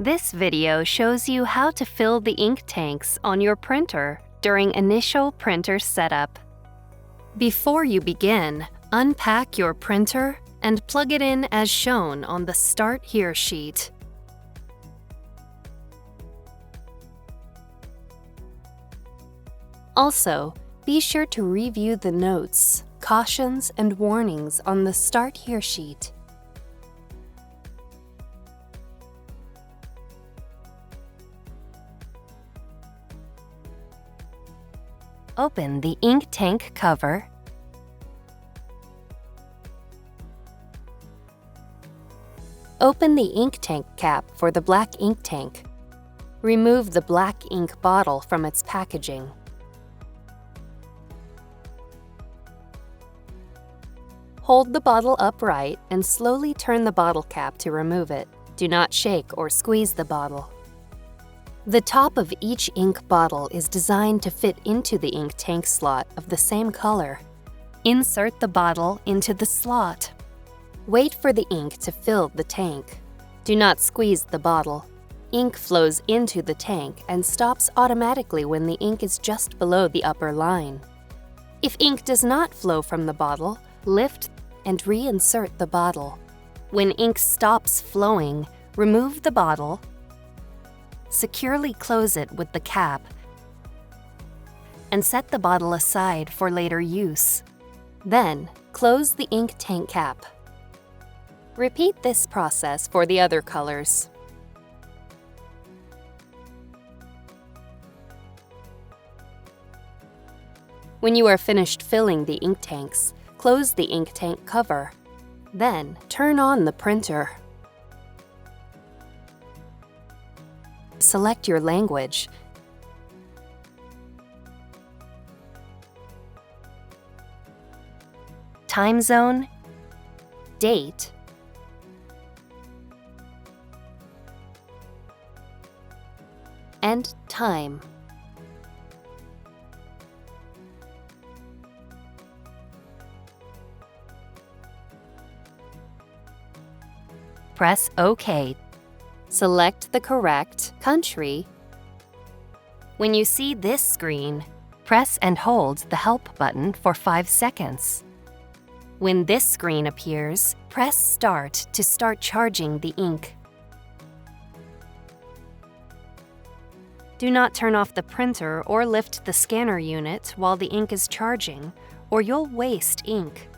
This video shows you how to fill the ink tanks on your printer during initial printer setup. Before you begin, unpack your printer and plug it in as shown on the Start Here sheet. Also, be sure to review the notes, cautions, and warnings on the Start Here sheet. Open the ink tank cover. Open the ink tank cap for the black ink tank. Remove the black ink bottle from its packaging. Hold the bottle upright and slowly turn the bottle cap to remove it. Do not shake or squeeze the bottle. The top of each ink bottle is designed to fit into the ink tank slot of the same color. Insert the bottle into the slot. Wait for the ink to fill the tank. Do not squeeze the bottle. Ink flows into the tank and stops automatically when the ink is just below the upper line. If ink does not flow from the bottle, lift and reinsert the bottle. When ink stops flowing, remove the bottle. Securely close it with the cap and set the bottle aside for later use. Then, close the ink tank cap. Repeat this process for the other colors. When you are finished filling the ink tanks, close the ink tank cover. Then, turn on the printer. Select your language. Time zone, date, and time. Press OK. Select the correct country. When you see this screen, press and hold the Help button for 5 seconds. When this screen appears, press Start to start charging the ink. Do not turn off the printer or lift the scanner unit while the ink is charging, or you'll waste ink.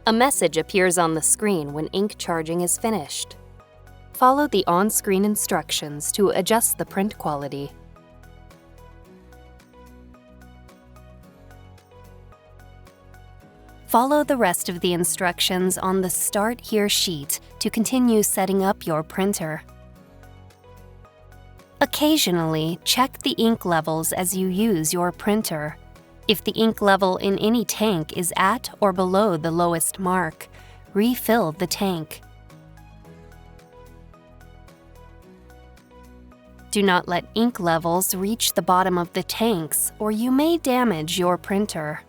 A message appears on the screen when ink charging is finished. Follow the on-screen instructions to adjust the print quality. Follow the rest of the instructions on the Start Here sheet to continue setting up your printer. Occasionally, check the ink levels as you use your printer. If the ink level in any tank is at or below the lowest mark, refill the tank. Do not let ink levels reach the bottom of the tanks, or you may damage your printer.